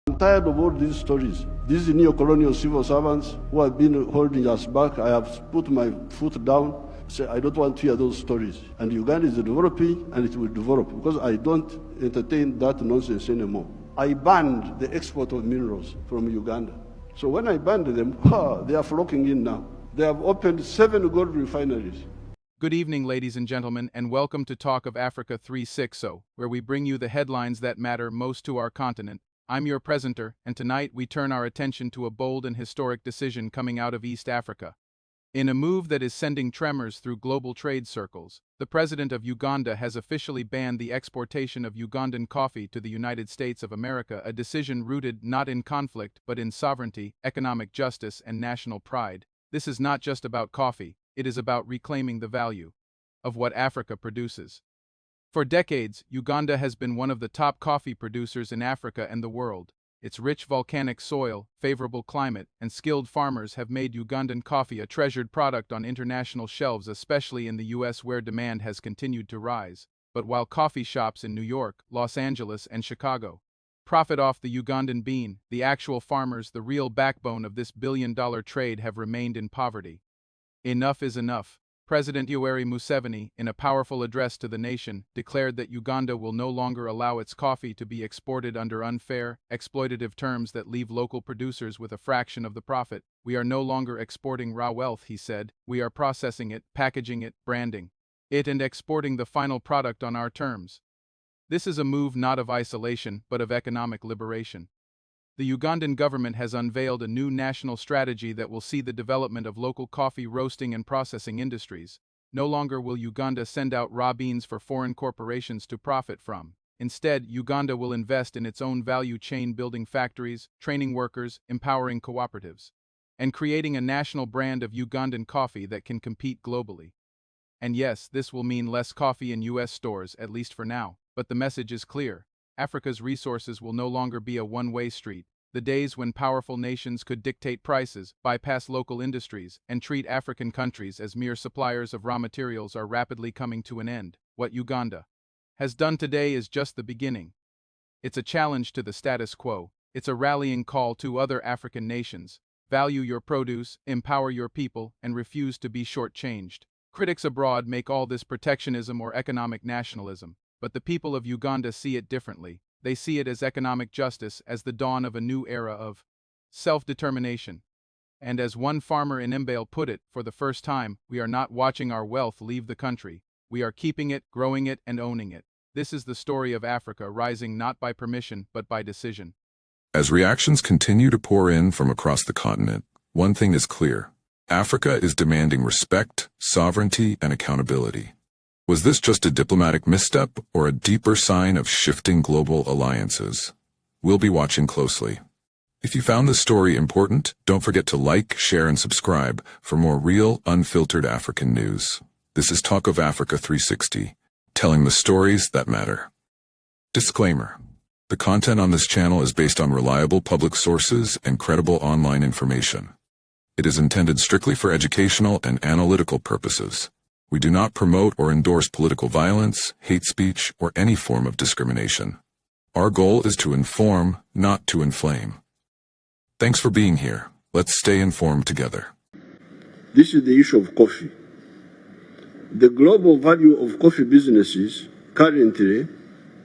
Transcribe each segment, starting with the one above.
I'm tired of all these stories. These neo-colonial civil servants who have been holding us back, I have put my foot down. Say, I don't want to hear those stories. And Uganda is developing, and it will develop, because I don't entertain that nonsense anymore. I banned the export of minerals from Uganda. So when I banned them, they are flocking in now. They have opened 7 gold refineries. Good evening, ladies and gentlemen, and welcome to Talk of Africa 360, where we bring you the headlines that matter most to our continent. I'm your presenter, and tonight we turn our attention to a bold and historic decision coming out of East Africa. In a move that is sending tremors through global trade circles, the President of Uganda has officially banned the exportation of Ugandan coffee to the United States of America, a decision rooted not in conflict but in sovereignty, economic justice, and national pride. This is not just about coffee, it is about reclaiming the value of what Africa produces. For decades, Uganda has been one of the top coffee producers in Africa and the world. Its rich volcanic soil, favorable climate, and skilled farmers have made Ugandan coffee a treasured product on international shelves, especially in the US, where demand has continued to rise. But while coffee shops in New York, Los Angeles, and Chicago profit off the Ugandan bean, the actual farmers, the real backbone of this billion-dollar trade, have remained in poverty. Enough is enough. President Yoweri Museveni, in a powerful address to the nation, declared that Uganda will no longer allow its coffee to be exported under unfair, exploitative terms that leave local producers with a fraction of the profit. We are no longer exporting raw wealth, he said. We are processing it, packaging it, branding it, and exporting the final product on our terms. This is a move not of isolation, but of economic liberation. The Ugandan government has unveiled a new national strategy that will see the development of local coffee roasting and processing industries. No longer will Uganda send out raw beans for foreign corporations to profit from. Instead, Uganda will invest in its own value chain, building factories, training workers, empowering cooperatives, and creating a national brand of Ugandan coffee that can compete globally. And yes, this will mean less coffee in US stores, at least for now. But the message is clear. Africa's resources will no longer be a one-way street. The days when powerful nations could dictate prices, bypass local industries, and treat African countries as mere suppliers of raw materials are rapidly coming to an end. What Uganda has done today is just the beginning. It's a challenge to the status quo. It's a rallying call to other African nations. Value your produce, empower your people, and refuse to be shortchanged. Critics abroad make all this protectionism or economic nationalism. But the people of Uganda see it differently. They see it as economic justice, as the dawn of a new era of self-determination. And as one farmer in Mbale put it, for the first time, we are not watching our wealth leave the country. We are keeping it, growing it, and owning it. This is the story of Africa rising not by permission, but by decision. As reactions continue to pour in from across the continent, one thing is clear. Africa is demanding respect, sovereignty, and accountability. Was this just a diplomatic misstep or a deeper sign of shifting global alliances? We'll be watching closely. If you found this story important, don't forget to like, share, and subscribe for more real, unfiltered African news. This is Talk of Africa 360, telling the stories that matter. Disclaimer: the content on this channel is based on reliable public sources and credible online information. It is intended strictly for educational and analytical purposes. We do not promote or endorse political violence, hate speech, or any form of discrimination. Our goal is to inform, not to inflame. Thanks for being here. Let's stay informed together. This is the issue of coffee. The global value of coffee businesses currently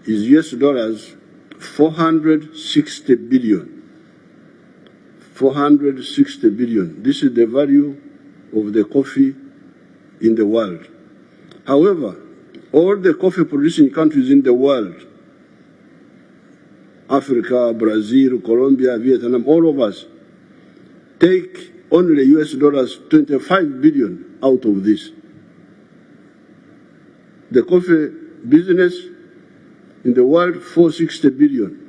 is US $460 billion. 460 billion. This is the value of the coffee in the world. However, all the coffee producing countries in the world, Africa, Brazil, Colombia, Vietnam, all of us, take only US $25 billion out of this. The coffee business in the world, 460 billion.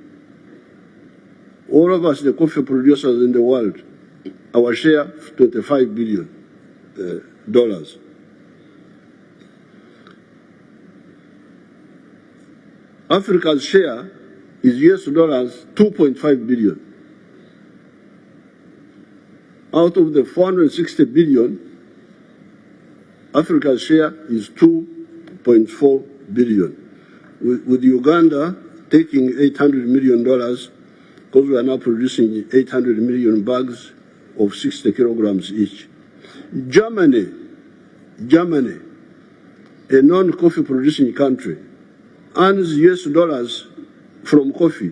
All of us, the coffee producers in the world, our share, $25 billion. Africa's share is US $2.5 billion. Out of the 460 billion, Africa's share is $2.4 billion. With Uganda taking $800 million because we are now producing 800 million bags of 60 kilograms each. Germany, a non-coffee producing country, earns US dollars from coffee,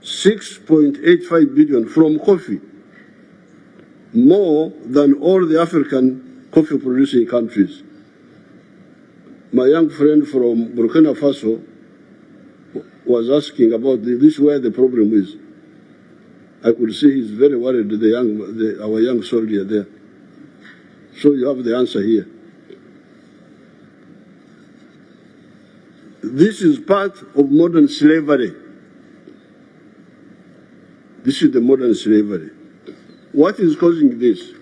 6.85 billion from coffee, more than all the African coffee producing countries. My young friend from Burkina Faso was asking about this, where the problem is. I could see he's very worried, our young soldier there. So you have the answer here. This is part of modern slavery. This is the modern slavery. What is causing this?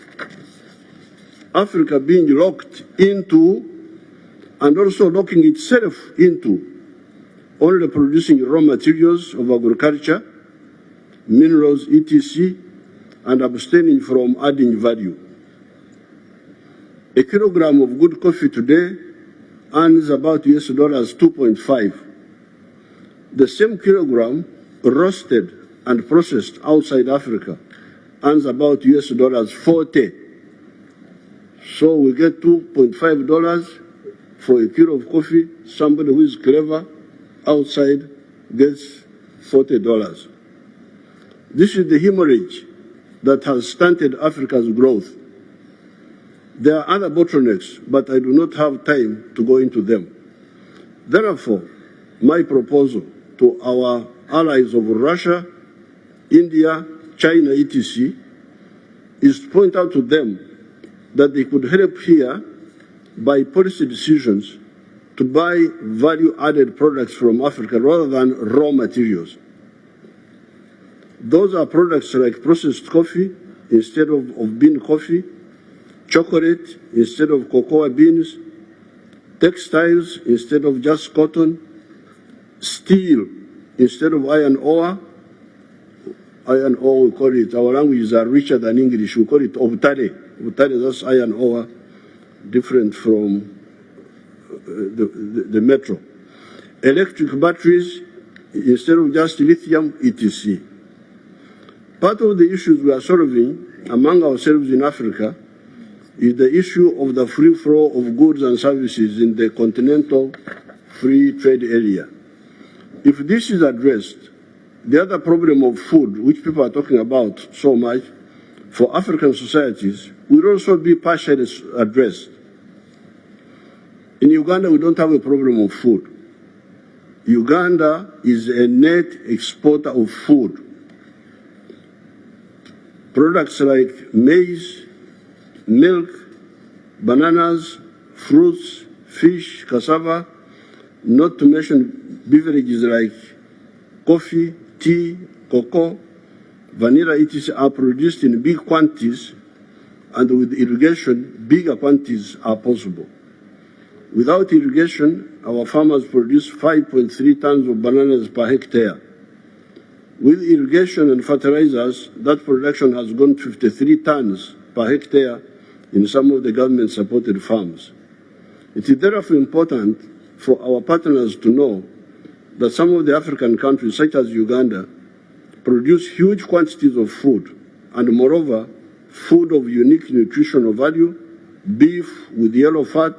Africa being locked into and also locking itself into only producing raw materials of agriculture, minerals, etc., and abstaining from adding value. A kilogram of good coffee today earns about US dollars 2.5. The same kilogram roasted and processed outside Africa earns about US dollars 40. So we get $2.5 for a kilo of coffee. Somebody who is clever outside gets $40. This is the hemorrhage that has stunted Africa's growth. There are other bottlenecks, but I do not have time to go into them. Therefore, my proposal to our allies of Russia, India, China, etc., is to point out to them that they could help here by policy decisions to buy value-added products from Africa rather than raw materials. Those are products like processed coffee instead of bean coffee, chocolate instead of cocoa beans, textiles instead of just cotton, steel instead of iron ore. Iron ore, we call it, our languages are richer than English, we call it obtare. Obtare, that's iron ore, different from the metro. Electric batteries instead of just lithium, etc. Part of the issues we are solving among ourselves in Africa is the issue of the free flow of goods and services in the continental free trade area. If this is addressed, the other problem of food, which people are talking about so much, for African societies, will also be partially addressed. In Uganda, we don't have a problem of food. Uganda is a net exporter of food. Products like maize, milk, bananas, fruits, fish, cassava, not to mention beverages like coffee, tea, cocoa, vanilla, etc., are produced in big quantities, and with irrigation, bigger quantities are possible. Without irrigation, our farmers produce 5.3 tons of bananas per hectare. With irrigation and fertilizers, that production has gone 53 tons per hectare in some of the government-supported farms. It is therefore important for our partners to know that some of the African countries, such as Uganda, produce huge quantities of food, and moreover, food of unique nutritional value, beef with yellow fat,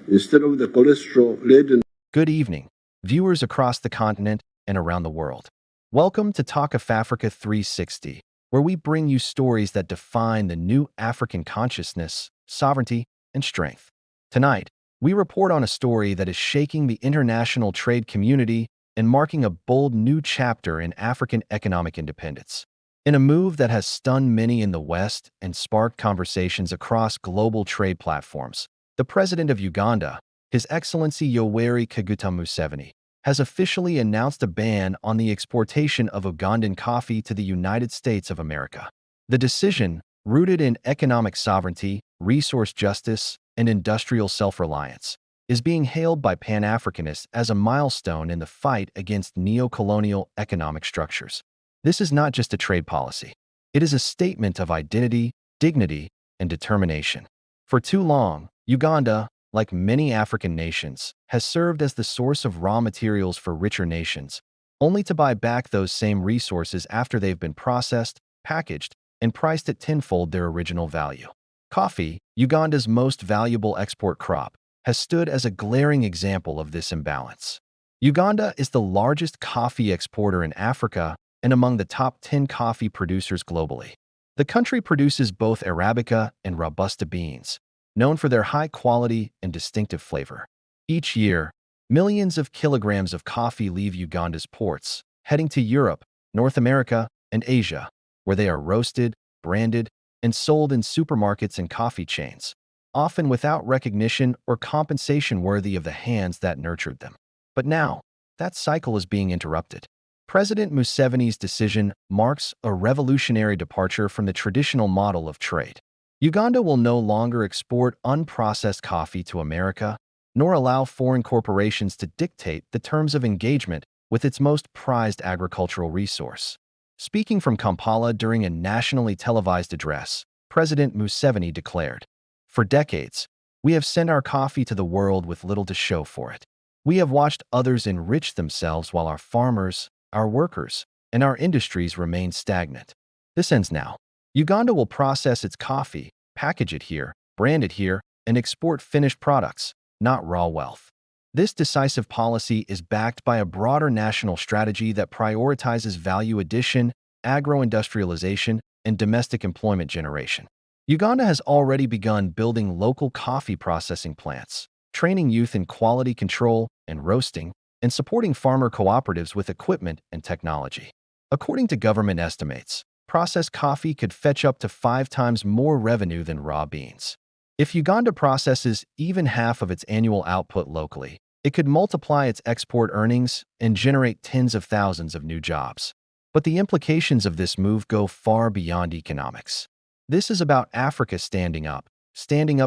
instead of the cholesterol-laden. Good evening, viewers across the continent and around the world. Welcome to Talk of Africa 360, where we bring you stories that define the new African consciousness, sovereignty, and strength. Tonight, we report on a story that is shaking the international trade community and marking a bold new chapter in African economic independence. In a move that has stunned many in the West and sparked conversations across global trade platforms, the President of Uganda, His Excellency Yoweri Museveni, has officially announced a ban on the exportation of Ugandan coffee to the United States of America. The decision, rooted in economic sovereignty, resource justice, and industrial self-reliance, is being hailed by Pan-Africanists as a milestone in the fight against neo-colonial economic structures. This is not just a trade policy. It is a statement of identity, dignity, and determination. For too long, Uganda, like many African nations, has served as the source of raw materials for richer nations, only to buy back those same resources after they've been processed, packaged, and priced at tenfold their original value. Coffee, Uganda's most valuable export crop, has stood as a glaring example of this imbalance. Uganda is the largest coffee exporter in Africa and among the top 10 coffee producers globally. The country produces both Arabica and Robusta beans, known for their high quality and distinctive flavor. Each year, millions of kilograms of coffee leave Uganda's ports, heading to Europe, North America, and Asia, where they are roasted, branded, and sold in supermarkets and coffee chains, often without recognition or compensation worthy of the hands that nurtured them. But now, that cycle is being interrupted. President Museveni's decision marks a revolutionary departure from the traditional model of trade. Uganda will no longer export unprocessed coffee to America, nor allow foreign corporations to dictate the terms of engagement with its most prized agricultural resource. Speaking from Kampala during a nationally televised address, President Museveni declared, "For decades, we have sent our coffee to the world with little to show for it. We have watched others enrich themselves while our farmers, our workers, and our industries remain stagnant. This ends now. Uganda will process its coffee, package it here, brand it here, and export finished products, not raw wealth." This decisive policy is backed by a broader national strategy that prioritizes value addition, agro-industrialization, and domestic employment generation. Uganda has already begun building local coffee processing plants, training youth in quality control and roasting, and supporting farmer cooperatives with equipment and technology. According to government estimates, processed coffee could fetch up to 5 times more revenue than raw beans. If Uganda processes even half of its annual output locally, it could multiply its export earnings and generate tens of thousands of new jobs. But the implications of this move go far beyond economics. This is about Africa standing up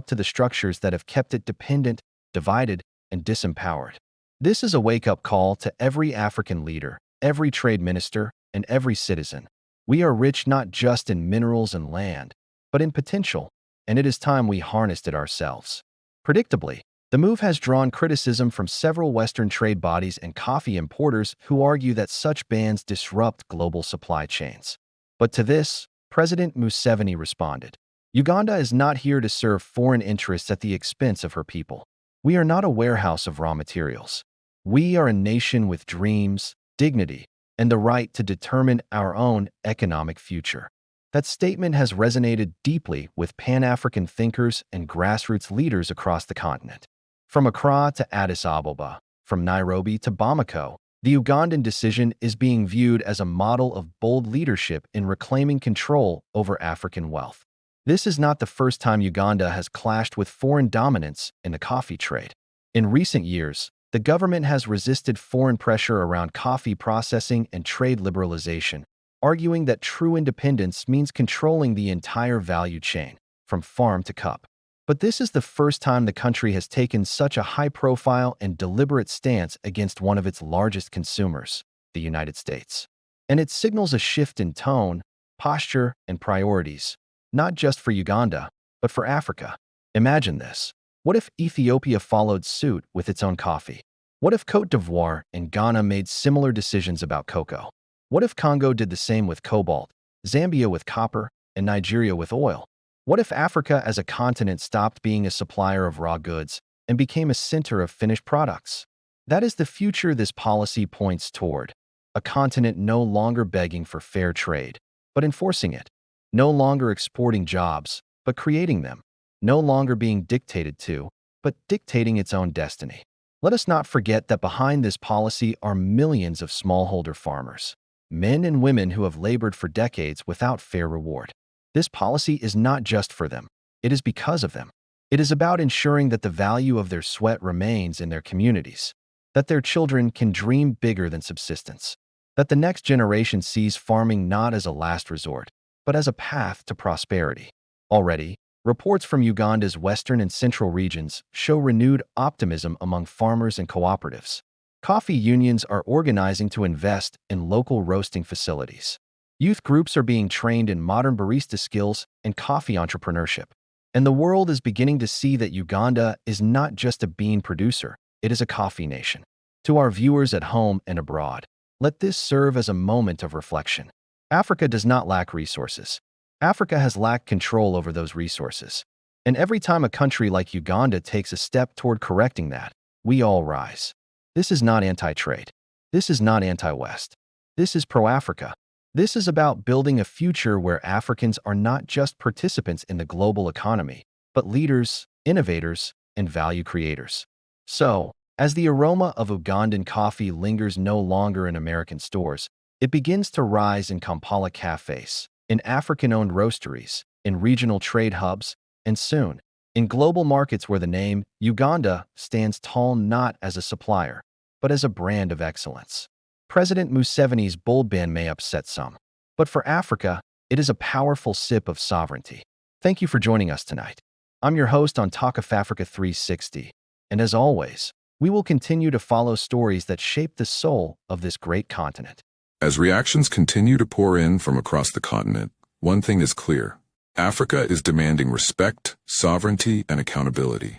to the structures that have kept it dependent, divided, and disempowered. This is a wake-up call to every African leader, every trade minister, and every citizen. We are rich not just in minerals and land, but in potential, and it is time we harnessed it ourselves. Predictably, the move has drawn criticism from several Western trade bodies and coffee importers who argue that such bans disrupt global supply chains. But to this, President Museveni responded, "Uganda is not here to serve foreign interests at the expense of her people. We are not a warehouse of raw materials. We are a nation with dreams, dignity, and the right to determine our own economic future." That statement has resonated deeply with Pan-African thinkers and grassroots leaders across the continent. From Accra to Addis Ababa, from Nairobi to Bamako, the Ugandan decision is being viewed as a model of bold leadership in reclaiming control over African wealth. This is not the first time Uganda has clashed with foreign dominance in the coffee trade. In recent years, the government has resisted foreign pressure around coffee processing and trade liberalization, arguing that true independence means controlling the entire value chain, from farm to cup. But this is the first time the country has taken such a high-profile and deliberate stance against one of its largest consumers, the United States. And it signals a shift in tone, posture, and priorities, not just for Uganda, but for Africa. Imagine this. What if Ethiopia followed suit with its own coffee? What if Côte d'Ivoire and Ghana made similar decisions about cocoa? What if Congo did the same with cobalt, Zambia with copper, and Nigeria with oil? What if Africa as a continent stopped being a supplier of raw goods and became a center of finished products? That is the future this policy points toward. A continent no longer begging for fair trade, but enforcing it. No longer exporting jobs, but creating them. No longer being dictated to, but dictating its own destiny. Let us not forget that behind this policy are millions of smallholder farmers, men and women who have labored for decades without fair reward. This policy is not just for them. It is because of them. It is about ensuring that the value of their sweat remains in their communities, that their children can dream bigger than subsistence, that the next generation sees farming not as a last resort, but as a path to prosperity. Already, reports from Uganda's western and central regions show renewed optimism among farmers and cooperatives. Coffee unions are organizing to invest in local roasting facilities. Youth groups are being trained in modern barista skills and coffee entrepreneurship. And the world is beginning to see that Uganda is not just a bean producer, it is a coffee nation. To our viewers at home and abroad, Let this serve as a moment of reflection. Africa does not lack resources. Africa has lacked control over those resources. And every time a country like Uganda takes a step toward correcting that, we all rise. This is not anti-trade. This is not anti-West. This is pro-Africa. This is about building a future where Africans are not just participants in the global economy, but leaders, innovators, and value creators. So, as the aroma of Ugandan coffee lingers no longer in American stores, it begins to rise in Kampala cafes, in African-owned roasteries, in regional trade hubs, and soon, in global markets where the name Uganda stands tall not as a supplier, but as a brand of excellence. President Museveni's bold ban may upset some, but for Africa, it is a powerful sip of sovereignty. Thank you for joining us tonight. I'm your host on Talk of Africa 360, and as always, we will continue to follow stories that shape the soul of this great continent. As reactions continue to pour in from across the continent, one thing is clear. Africa is demanding respect, sovereignty, and accountability.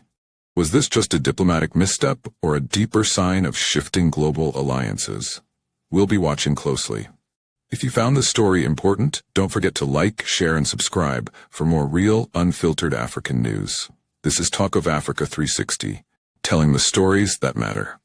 Was this just a diplomatic misstep or a deeper sign of shifting global alliances? We'll be watching closely. If you found this story important, don't forget to like, share, and subscribe for more real, unfiltered African news. This is Talk of Africa 360, telling the stories that matter.